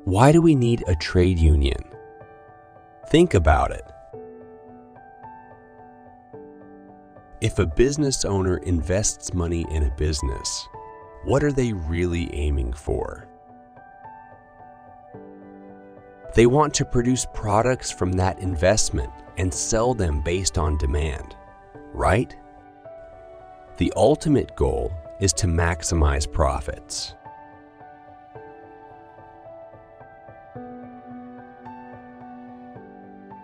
Why do we need a trade union? Think about it. If a business owner invests money in a business, what are they really aiming for? They want to produce products from that investment and sell them based on demand, right? The ultimate goal is to maximize profits.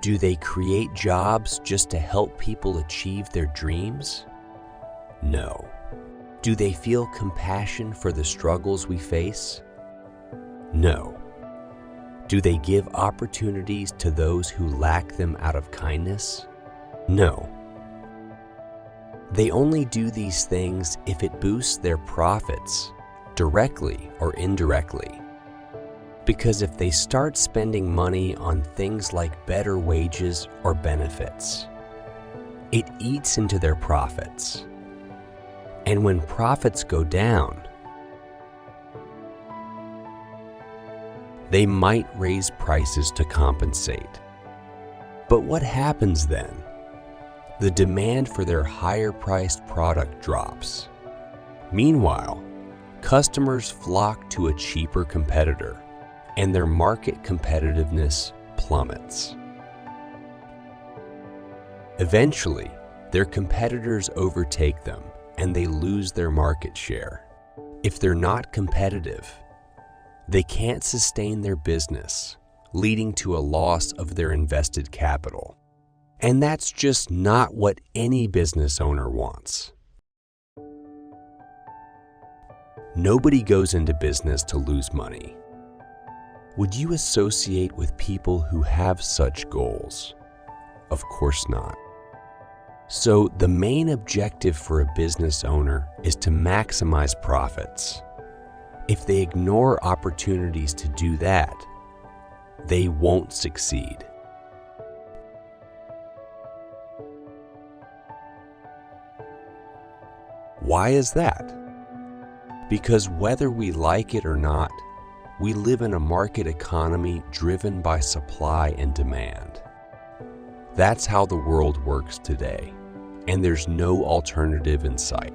Do they create jobs just to help people achieve their dreams? No. Do they feel compassion for the struggles we face? No. Do they give opportunities to those who lack them out of kindness? No. They only do these things if it boosts their profits, directly or indirectly. Because if they start spending money on things like better wages or benefits, it eats into their profits. And when profits go down, they might raise prices to compensate. But what happens then? The demand for their higher-priced product drops. Meanwhile, customers flock to a cheaper competitor, and their market competitiveness plummets. Eventually, their competitors overtake them, and they lose their market share. If they're not competitive, they can't sustain their business, leading to a loss of their invested capital. And that's just not what any business owner wants. Nobody goes into business to lose money. Would you associate with people who have such goals? Of course not. So the main objective for a business owner is to maximize profits. If they ignore opportunities to do that, they won't succeed. Why is that? Because whether we like it or not, we live in a market economy driven by supply and demand. That's how the world works today, and there's no alternative in sight.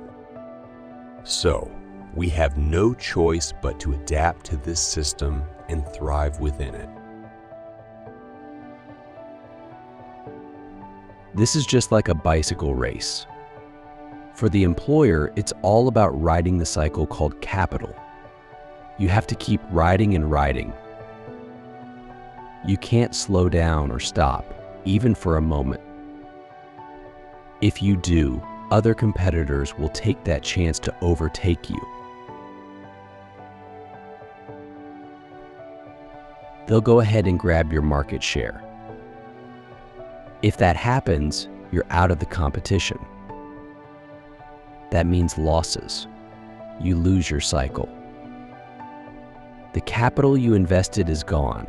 So, we have no choice but to adapt to this system and thrive within it. This is just like a bicycle race. For the employer, it's all about riding the cycle called capital. You have to keep riding and riding. You can't slow down or stop, even for a moment. If you do, other competitors will take that chance to overtake you. They'll go ahead and grab your market share. If that happens, you're out of the competition. That means losses. You lose your cycle. The capital you invested is gone.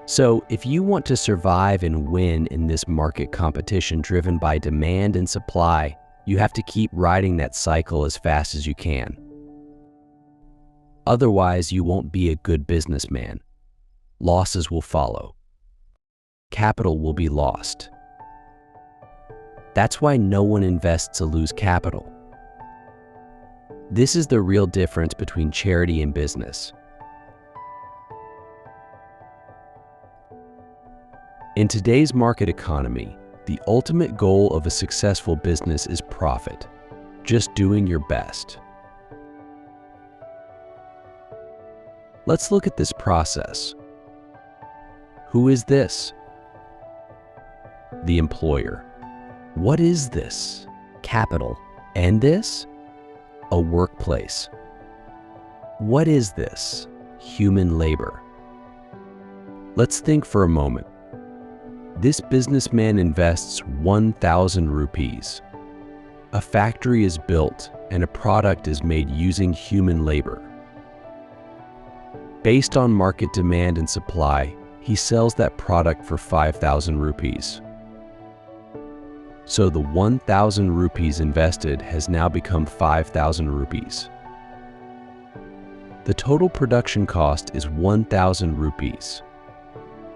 So if you want to survive and win in this market competition driven by demand and supply, you have to keep riding that cycle as fast as you can. Otherwise, you won't be a good businessman. Losses will follow. Capital will be lost. That's why no one invests to lose capital. This is the real difference between charity and business. In today's market economy, the ultimate goal of a successful business is profit, just doing your best. Let's look at this process. Who is this? The employer. What is this? Capital. And this? A workplace. What is this? Human labor. Let's think for a moment. This businessman invests 1,000 rupees. A factory is built and a product is made using human labor. Based on market demand and supply, he sells that product for 5,000 rupees. So the 1,000 rupees invested has now become 5,000 rupees. The total production cost is 1,000 rupees.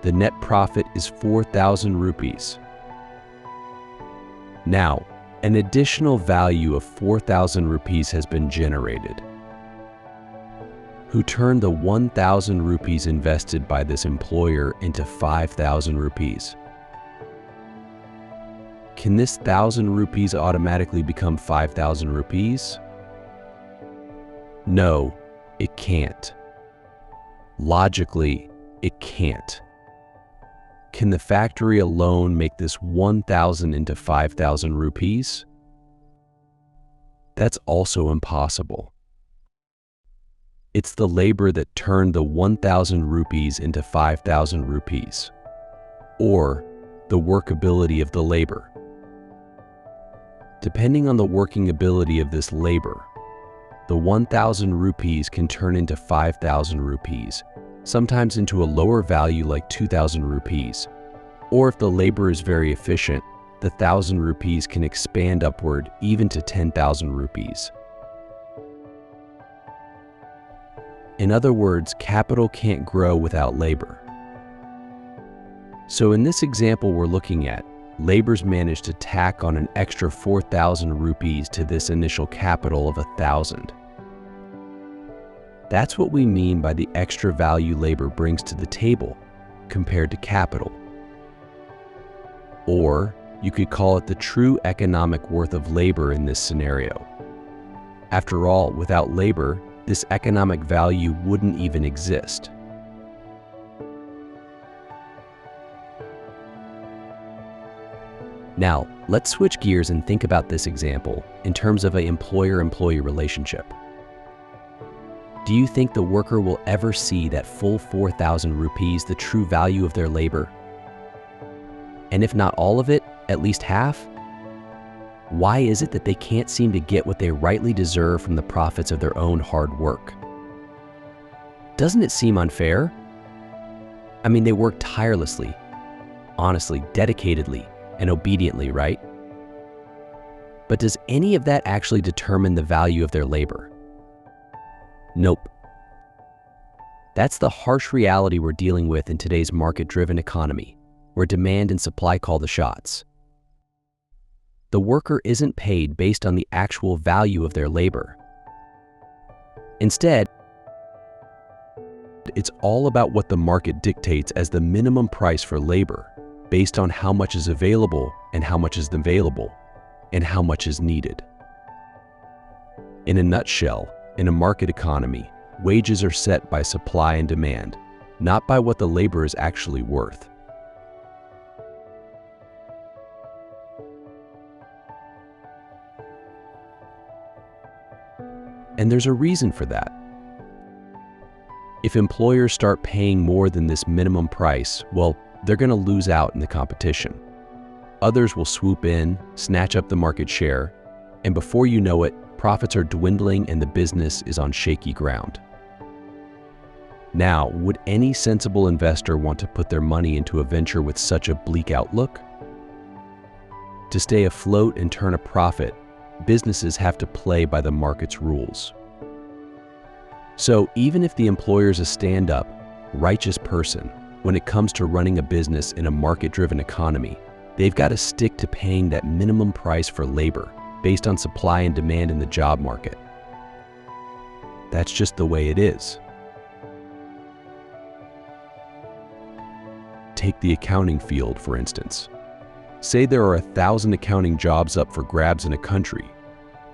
The net profit is 4,000 rupees. Now, an additional value of 4,000 rupees has been generated. Who turned the 1,000 rupees invested by this employer into 5,000 rupees? Can this 1,000 rupees automatically become 5,000 rupees? No, it can't. Logically, it can't. Can the factory alone make this 1,000 into 5,000 rupees? That's also impossible. It's the labor that turned the 1,000 rupees into 5,000 rupees, or the workability of the labor. Depending on the working ability of this labor, the 1,000 rupees can turn into 5,000 rupees, sometimes into a lower value like 2,000 rupees. Or if the labor is very efficient, the 1,000 rupees can expand upward even to 10,000 rupees. In other words, capital can't grow without labor. So in this example we're looking at, labor's managed to tack on an extra 4,000 rupees to this initial capital of 1,000. That's what we mean by the extra value labor brings to the table compared to capital. Or you could call it the true economic worth of labor in this scenario. After all, without labor, this economic value wouldn't even exist. Now, let's switch gears and think about this example in terms of an employer-employee relationship. Do you think the worker will ever see that full 4,000 rupees, the true value of their labor? And if not all of it, at least half? Why is it that they can't seem to get what they rightly deserve from the profits of their own hard work? Doesn't it seem unfair? I mean, they work tirelessly, honestly, dedicatedly, and obediently, right? But does any of that actually determine the value of their labor? Nope. That's the harsh reality we're dealing with in today's market-driven economy, where demand and supply call the shots. The worker isn't paid based on the actual value of their labor. Instead, it's all about what the market dictates as the minimum price for labor, based on how much is available and how much is available, and how much is needed. In a nutshell, in a market economy, wages are set by supply and demand, not by what the labor is actually worth. And there's a reason for that. If employers start paying more than this minimum price, well, they're going to lose out in the competition. Others will swoop in, snatch up the market share, and before you know it, profits are dwindling and the business is on shaky ground. Now, would any sensible investor want to put their money into a venture with such a bleak outlook? To stay afloat and turn a profit, businesses have to play by the market's rules. So even if the employer is a stand-up, righteous person, when it comes to running a business in a market-driven economy, they've got to stick to paying that minimum price for labor based on supply and demand in the job market. That's just the way it is. Take the accounting field, for instance. Say there are 1,000 accounting jobs up for grabs in a country,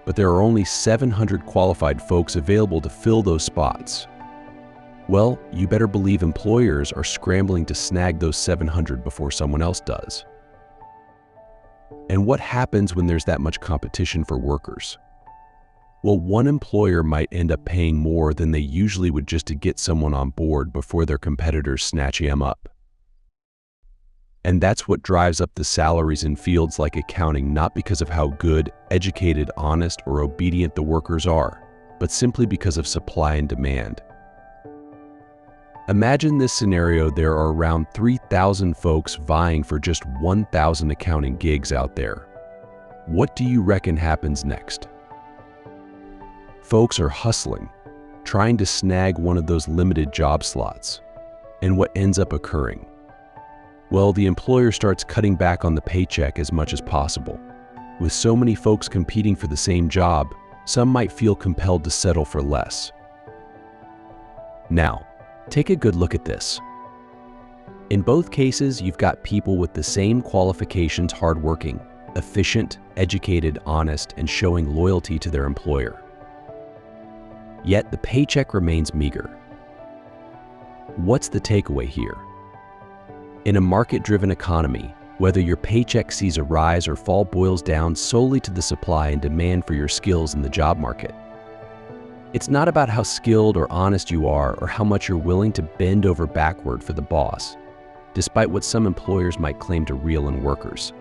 but there are only 700 qualified folks available to fill those spots. Well, you better believe employers are scrambling to snag those 700 before someone else does. And what happens when there's that much competition for workers? Well, one employer might end up paying more than they usually would just to get someone on board before their competitors snatch him up. And that's what drives up the salaries in fields like accounting, not because of how good, educated, honest, or obedient the workers are, but simply because of supply and demand. Imagine this scenario: there are around 3,000 folks vying for just 1,000 accounting gigs out there. What do you reckon happens next? Folks are hustling, trying to snag one of those limited job slots. And what ends up occurring? Well, the employer starts cutting back on the paycheck as much as possible. With so many folks competing for the same job, some might feel compelled to settle for less. Now, take a good look at this. In both cases, you've got people with the same qualifications, hardworking, efficient, educated, honest, and showing loyalty to their employer. Yet the paycheck remains meager. What's the takeaway here? In a market-driven economy, whether your paycheck sees a rise or fall boils down solely to the supply and demand for your skills in the job market. It's not about how skilled or honest you are or how much you're willing to bend over backward for the boss, despite what some employers might claim to reel in workers.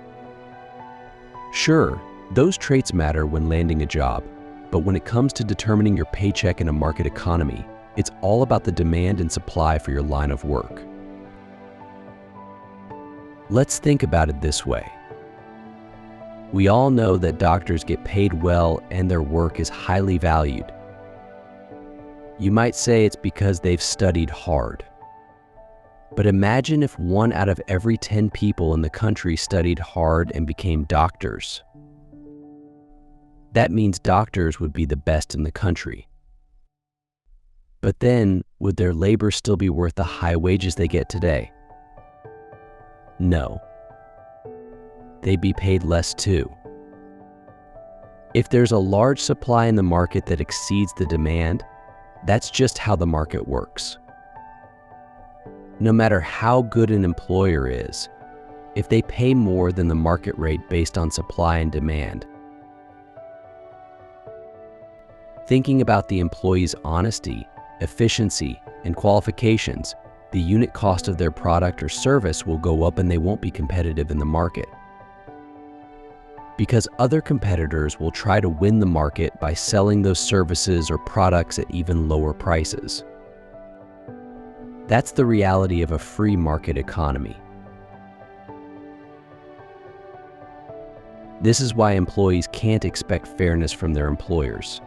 Sure, those traits matter when landing a job, but when it comes to determining your paycheck in a market economy, it's all about the demand and supply for your line of work. Let's think about it this way. We all know that doctors get paid well and their work is highly valued. You might say it's because they've studied hard. But imagine if 1 out of every 10 people in the country studied hard and became doctors. That means doctors would be the best in the country. But then, would their labor still be worth the high wages they get today? No. They'd be paid less too. If there's a large supply in the market that exceeds the demand, that's just how the market works. No matter how good an employer is, if they pay more than the market rate based on supply and demand, thinking about the employee's honesty, efficiency, and qualifications, the unit cost of their product or service will go up and they won't be competitive in the market. Because other competitors will try to win the market by selling those services or products at even lower prices. That's the reality of a free market economy. This is why employees can't expect fairness from their employers.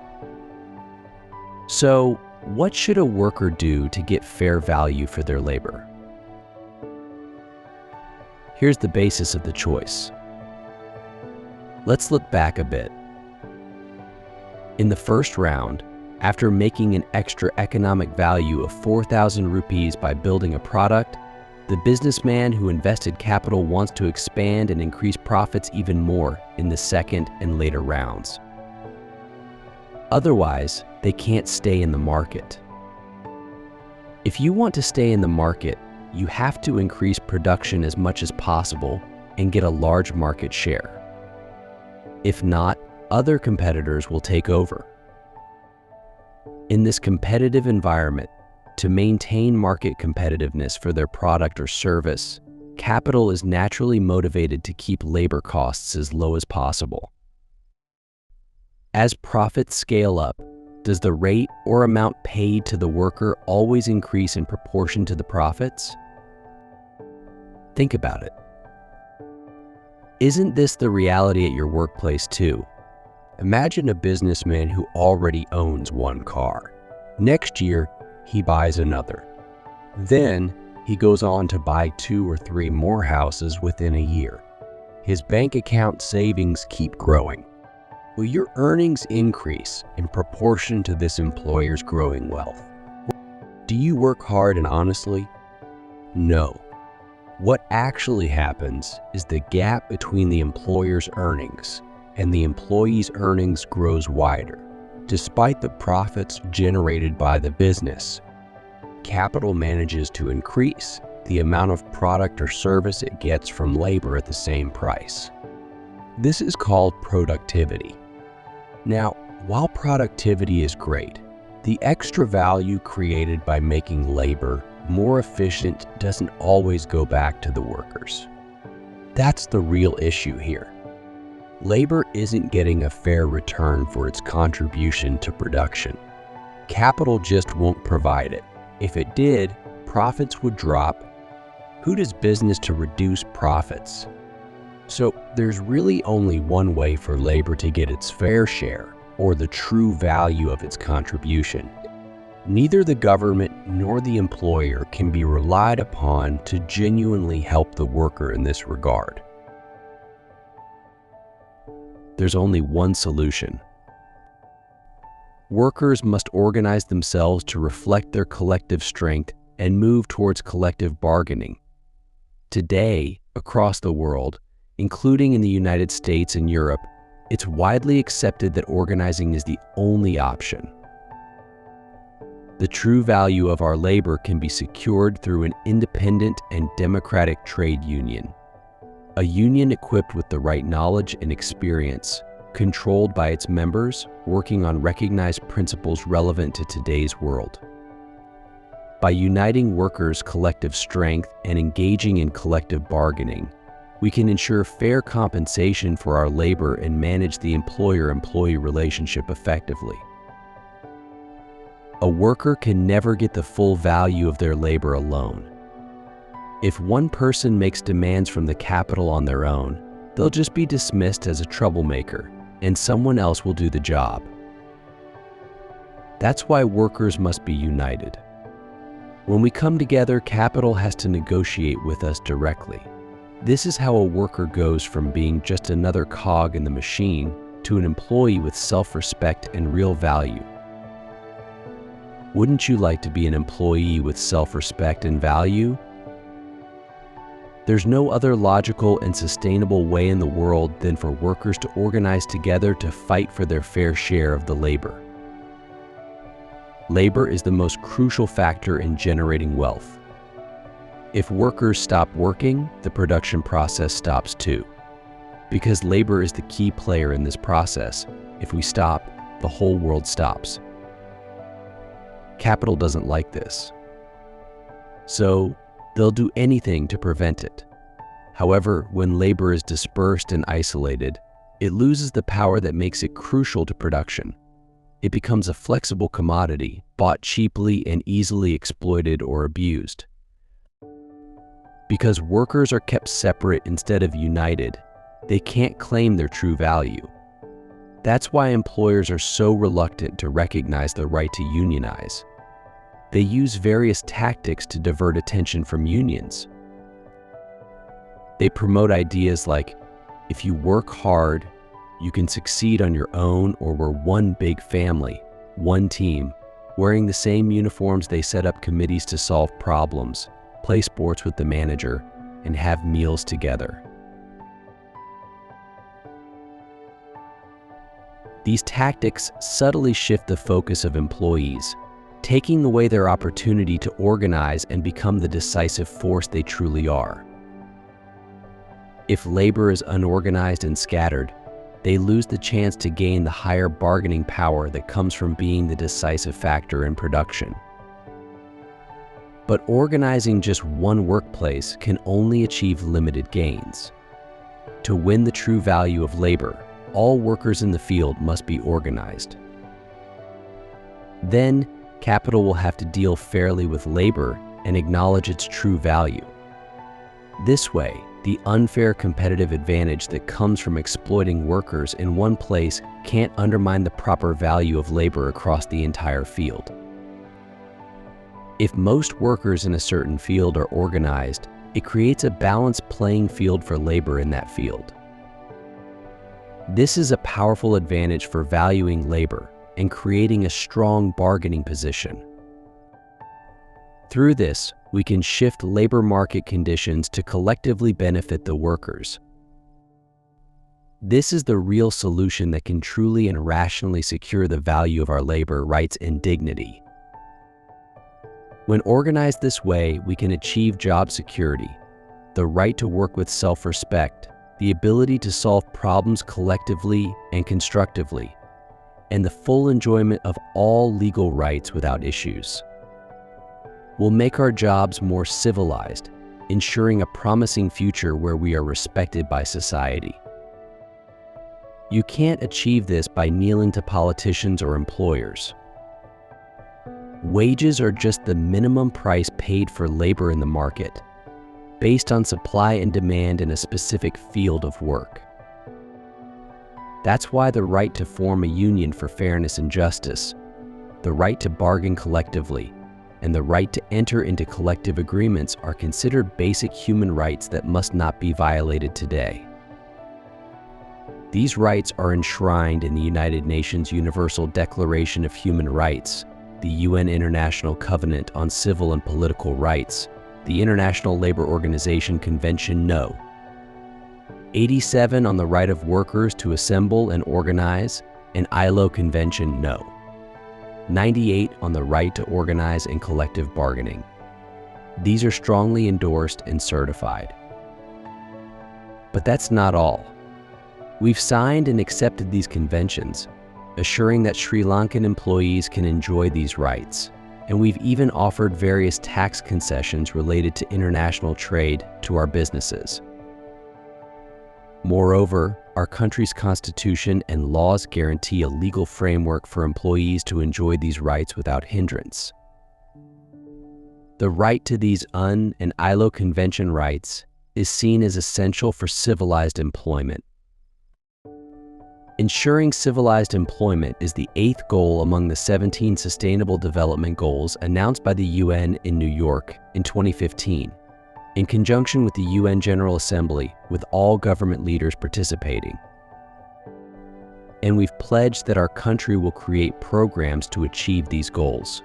So, what should a worker do to get fair value for their labor? Here's the basis of the choice. Let's look back a bit. In the first round, after making an extra economic value of 4,000 rupees by building a product, the businessman who invested capital wants to expand and increase profits even more in the second and later rounds. Otherwise, they can't stay in the market. If you want to stay in the market, you have to increase production as much as possible and get a large market share. If not, other competitors will take over. In this competitive environment, to maintain market competitiveness for their product or service, capital is naturally motivated to keep labor costs as low as possible. As profits scale up, does the rate or amount paid to the worker always increase in proportion to the profits? Think about it. Isn't this the reality at your workplace too? Imagine a businessman who already owns one car. Next year, he buys another. Then, he goes on to buy 2 or 3 more houses within a year. His bank account savings keep growing. Will your earnings increase in proportion to this employer's growing wealth? Do you work hard and honestly? No. What actually happens is the gap between the employer's earnings and the employee's earnings grows wider. Despite the profits generated by the business, capital manages to increase the amount of product or service it gets from labor at the same price. This is called productivity. Now, while productivity is great, the extra value created by making labor more efficient doesn't always go back to the workers. That's the real issue here. Labor isn't getting a fair return for its contribution to production. Capital just won't provide it. If it did, profits would drop. Who does business to reduce profits? So there's really only one way for labor to get its fair share, or the true value of its contribution. Neither the government nor the employer can be relied upon to genuinely help the worker in this regard. There's only one solution. Workers must organize themselves to reflect their collective strength and move towards collective bargaining. Today, across the world, including in the United States and Europe, it's widely accepted that organizing is the only option. The true value of our labor can be secured through an independent and democratic trade union. A union equipped with the right knowledge and experience, controlled by its members, working on recognized principles relevant to today's world. By uniting workers' collective strength and engaging in collective bargaining, we can ensure fair compensation for our labor and manage the employer-employee relationship effectively. A worker can never get the full value of their labor alone. If one person makes demands from the capital on their own, they'll just be dismissed as a troublemaker, and someone else will do the job. That's why workers must be united. When we come together, capital has to negotiate with us directly. This is how a worker goes from being just another cog in the machine to an employee with self-respect and real value. Wouldn't you like to be an employee with self-respect and value? There's no other logical and sustainable way in the world than for workers to organize together to fight for their fair share of the labor. Labor is the most crucial factor in generating wealth. If workers stop working, the production process stops too. Because labor is the key player in this process, if we stop, the whole world stops. Capital doesn't like this. So, they'll do anything to prevent it. However, when labor is dispersed and isolated, it loses the power that makes it crucial to production. It becomes a flexible commodity, bought cheaply and easily exploited or abused. Because workers are kept separate instead of united, they can't claim their true value. That's why employers are so reluctant to recognize the right to unionize. They use various tactics to divert attention from unions. They promote ideas like, if you work hard, you can succeed on your own, or we're one big family, one team. Wearing the same uniforms, they set up committees to solve problems, play sports with the manager, and have meals together. These tactics subtly shift the focus of employees, taking away their opportunity to organize and become the decisive force they truly are. If labor is unorganized and scattered, they lose the chance to gain the higher bargaining power that comes from being the decisive factor in production. But organizing just one workplace can only achieve limited gains. To win the true value of labor, all workers in the field must be organized. Then, capital will have to deal fairly with labor and acknowledge its true value. This way, the unfair competitive advantage that comes from exploiting workers in one place can't undermine the proper value of labor across the entire field. If most workers in a certain field are organized, it creates a balanced playing field for labor in that field. This is a powerful advantage for valuing labor and creating a strong bargaining position. Through this, we can shift labor market conditions to collectively benefit the workers. This is the real solution that can truly and rationally secure the value of our labor rights and dignity. When organized this way, we can achieve job security, the right to work with self-respect, the ability to solve problems collectively and constructively, and the full enjoyment of all legal rights without issues. We'll make our jobs more civilized, ensuring a promising future where we are respected by society. You can't achieve this by kneeling to politicians or employers. Wages are just the minimum price paid for labor in the market, based on supply and demand in a specific field of work. That's why the right to form a union for fairness and justice, the right to bargain collectively, and the right to enter into collective agreements are considered basic human rights that must not be violated today. These rights are enshrined in the United Nations Universal Declaration of Human Rights, the UN International Covenant on Civil and Political Rights, the International Labor Organization Convention No. 87 on the right of workers to assemble and organize, and ILO Convention No. 98 on the right to organize and collective bargaining. These are strongly endorsed and certified. But that's not all. We've signed and accepted these conventions, assuring that Sri Lankan employees can enjoy these rights, and we've even offered various tax concessions related to international trade to our businesses. Moreover, our country's constitution and laws guarantee a legal framework for employees to enjoy these rights without hindrance. The right to these UN and ILO Convention rights is seen as essential for civilized employment. Ensuring civilized employment is the 8th goal among the 17 Sustainable Development Goals announced by the UN in New York in 2015, in conjunction with the UN General Assembly, with all government leaders participating. And we've pledged that our country will create programs to achieve these goals.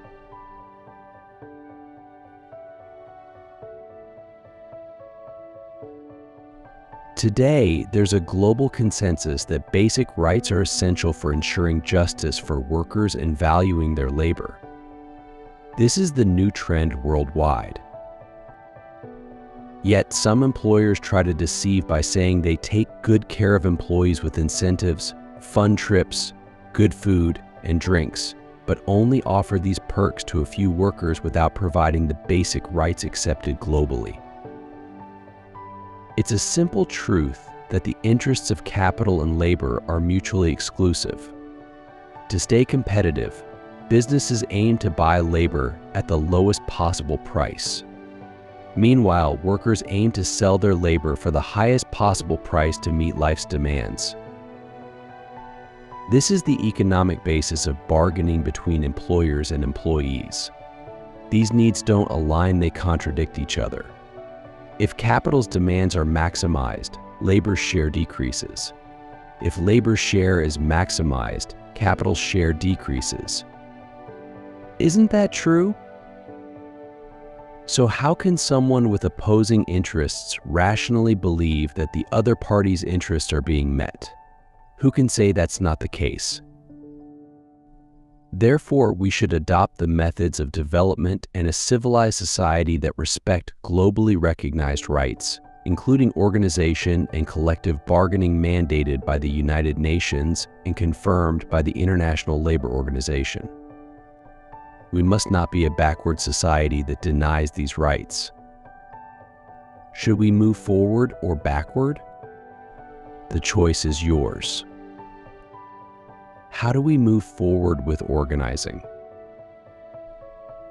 Today, there's a global consensus that basic rights are essential for ensuring justice for workers and valuing their labor. This is the new trend worldwide. Yet some employers try to deceive by saying they take good care of employees with incentives, fun trips, good food, and drinks, but only offer these perks to a few workers without providing the basic rights accepted globally. It's a simple truth that the interests of capital and labor are mutually exclusive. To stay competitive, businesses aim to buy labor at the lowest possible price. Meanwhile, workers aim to sell their labor for the highest possible price to meet life's demands. This is the economic basis of bargaining between employers and employees. These needs don't align, they contradict each other. If capital's demands are maximized, labor's share decreases. If labor's share is maximized, capital's share decreases. Isn't that true? So how can someone with opposing interests rationally believe that the other party's interests are being met? Who can say that's not the case? Therefore, we should adopt the methods of development and a civilized society that respect globally recognized rights, including organization and collective bargaining mandated by the United Nations and confirmed by the International Labor Organization. We must not be a backward society that denies these rights. Should we move forward or backward? The choice is yours. How do we move forward with organizing?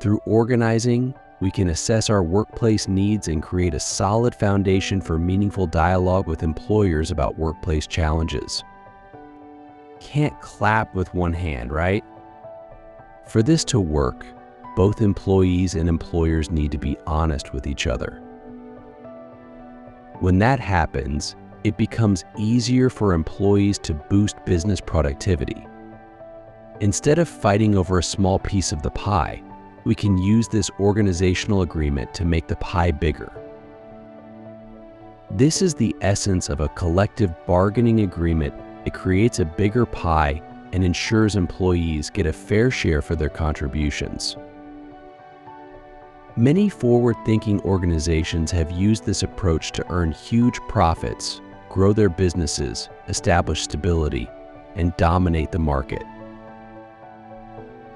Through organizing, we can assess our workplace needs and create a solid foundation for meaningful dialogue with employers about workplace challenges. Can't clap with one hand, right? For this to work, both employees and employers need to be honest with each other. When that happens, it becomes easier for employees to boost business productivity. Instead of fighting over a small piece of the pie, we can use this organizational agreement to make the pie bigger. This is the essence of a collective bargaining agreement. It creates a bigger pie and ensures employees get a fair share for their contributions. Many forward-thinking organizations have used this approach to earn huge profits, grow their businesses, establish stability, and dominate the market.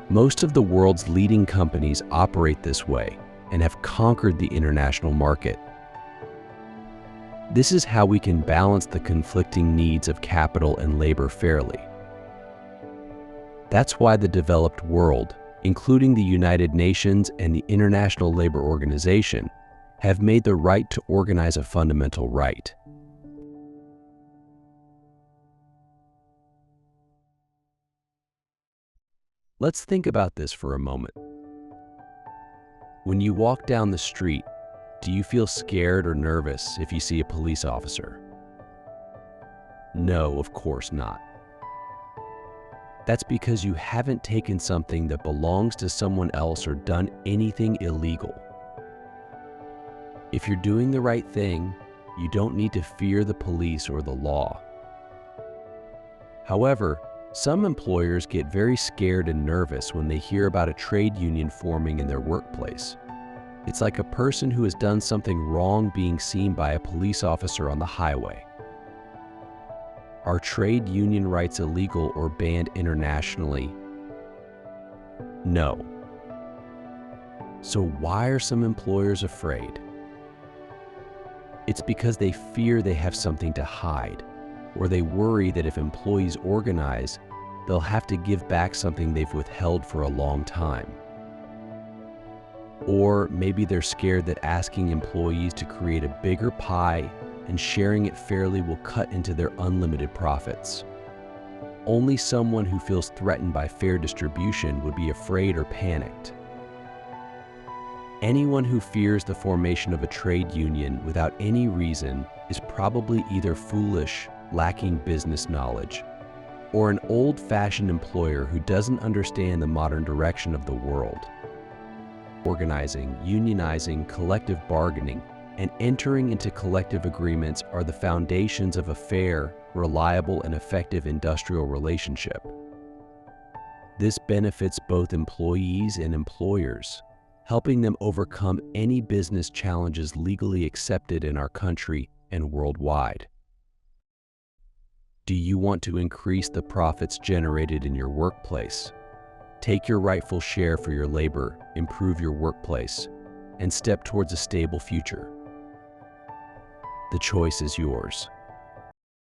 Most of the world's leading companies operate this way and have conquered the international market. This is how we can balance the conflicting needs of capital and labor fairly. That's why the developed world, including the United Nations and the International Labor Organization, have made the right to organize a fundamental right. Let's think about this for a moment. When you walk down the street, do you feel scared or nervous if you see a police officer? No, of course not. That's because you haven't taken something that belongs to someone else or done anything illegal. If you're doing the right thing, you don't need to fear the police or the law. However, some employers get very scared and nervous when they hear about a trade union forming in their workplace. It's like a person who has done something wrong being seen by a police officer on the highway. Are trade union rights illegal or banned internationally? No. So why are some employers afraid? It's because they fear they have something to hide, or they worry that if employees organize, they'll have to give back something they've withheld for a long time. Or maybe they're scared that asking employees to create a bigger pie and sharing it fairly will cut into their unlimited profits. Only someone who feels threatened by fair distribution would be afraid or panicked. Anyone who fears the formation of a trade union without any reason is probably either foolish, lacking business knowledge, or an old-fashioned employer who doesn't understand the modern direction of the world. Organizing, unionizing, collective bargaining, and entering into collective agreements are the foundations of a fair, reliable, and effective industrial relationship. This benefits both employees and employers, helping them overcome any business challenges legally accepted in our country and worldwide. Do you want to increase the profits generated in your workplace? Take your rightful share for your labor, improve your workplace, and step towards a stable future. The choice is yours.